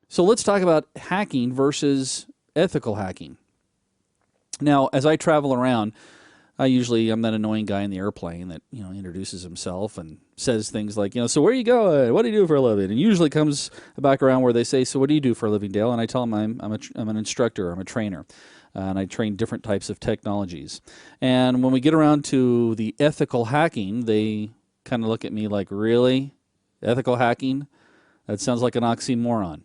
So let's talk about hacking versus ethical hacking. Now, as I travel around, I'm that annoying guy in the airplane that introduces himself and says things like, so where you going? What do you do for a living? And usually comes back around where they say, so what do you do for a living, Dale? And I tell them I'm an instructor, I'm a trainer, and I train different types of technologies. And when we get around to the ethical hacking, they kind of look at me like, really, ethical hacking? That sounds like an oxymoron.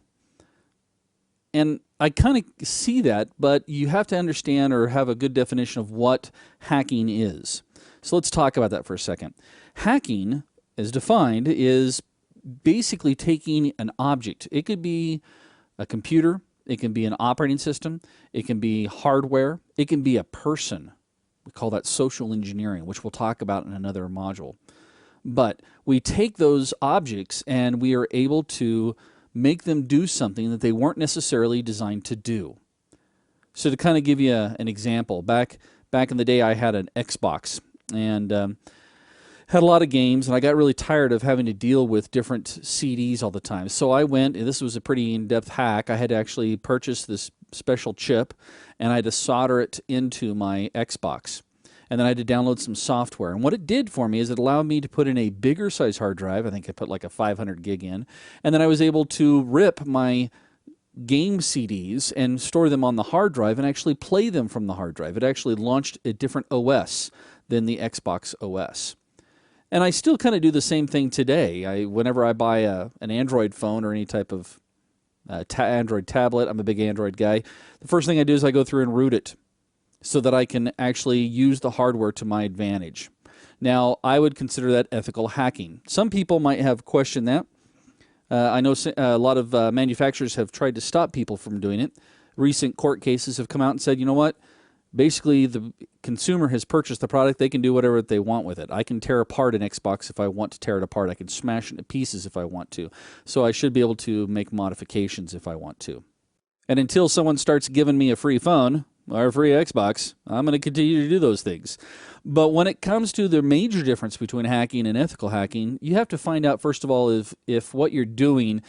And I kind of see that, but you have to understand or have a good definition of what hacking is. So let's talk about that for a second. Hacking, as defined, is basically taking an object. It could be a computer, it can be an operating system, it can be hardware, it can be a person. We call that social engineering, which we'll talk about in another module. But we take those objects and we are able to make them do something that they weren't necessarily designed to do. So to kind of give you an example, back in the day I had an Xbox and had a lot of games, and I got really tired of having to deal with different CDs all the time. So I went, and this was a pretty in-depth hack, I had to actually purchase this special chip and I had to solder it into my Xbox. And then I had to download some software. And what it did for me is it allowed me to put in a bigger size hard drive. I think I put like a 500 gig in. And then I was able to rip my game CDs and store them on the hard drive and actually play them from the hard drive. It actually launched a different OS than the Xbox OS. And I still kind of do the same thing today. Whenever I buy an Android phone or any type of Android tablet, I'm a big Android guy, the first thing I do is I go through and root it, so that I can actually use the hardware to my advantage. Now, I would consider that ethical hacking. Some people might have questioned that. I know a lot of manufacturers have tried to stop people from doing it. Recent court cases have come out and said, you know what? Basically, the consumer has purchased the product. They can do whatever they want with it. I can tear apart an Xbox if I want to tear it apart. I can smash it into pieces if I want to. So I should be able to make modifications if I want to. And until someone starts giving me a free phone or a free Xbox, I'm going to continue to do those things. But when it comes to the major difference between hacking and ethical hacking, you have to find out, first of all, if what you're doing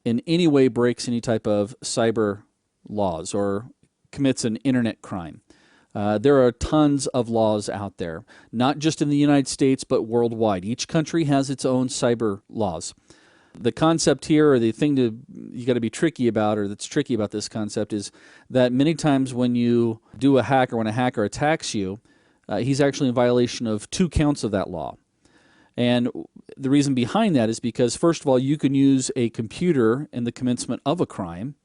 in any way breaks any type of cyber laws or commits an internet crime. There are tons of laws out there, not just in the United States, but worldwide. Each country has its own cyber laws. The concept here, or the thing you got to be tricky about, or that's tricky about this concept, is that many times when you do a hack or when a hacker attacks you, he's actually in violation of 2 counts of that law. And the reason behind that is because, first of all, you can use a computer in the commencement of a crime,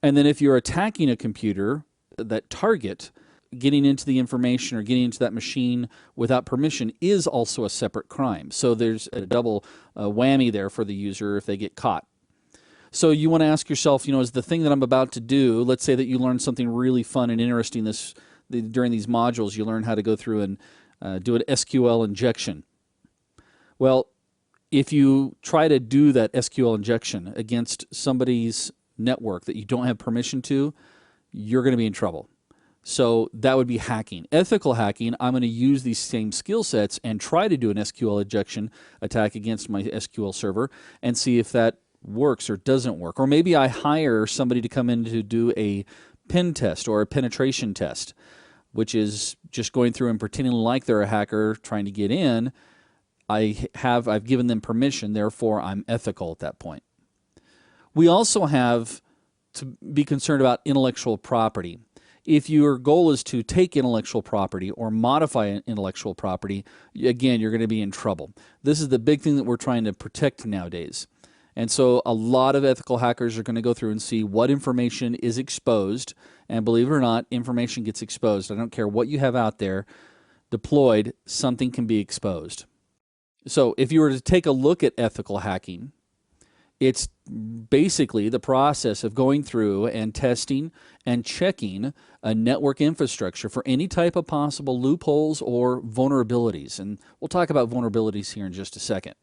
and then if you're attacking a computer, that target, getting into the information or getting into that machine without permission is also a separate crime. So there's a double whammy there for the user if they get caught. So you want to ask yourself, is the thing that I'm about to do, let's say that you learn something really fun and interesting during these modules, you learn how to go through and do an SQL injection. Well, if you try to do that SQL injection against somebody's network that you don't have permission to, you're going to be in trouble. So that would be hacking. Ethical hacking, I'm going to use these same skill sets and try to do an SQL injection attack against my SQL server and see if that works or doesn't work. Or maybe I hire somebody to come in to do a pen test or a penetration test, which is just going through and pretending like they're a hacker trying to get in. I've given them permission, therefore I'm ethical at that point. We also have to be concerned about intellectual property. If your goal is to take intellectual property or modify intellectual property, again, you're going to be in trouble. This is the big thing that we're trying to protect nowadays. And so a lot of ethical hackers are going to go through and see what information is exposed. And believe it or not, information gets exposed. I don't care what you have out there deployed, something can be exposed. So if you were to take a look at ethical hacking, it's basically the process of going through and testing and checking a network infrastructure for any type of possible loopholes or vulnerabilities. And we'll talk about vulnerabilities here in just a second.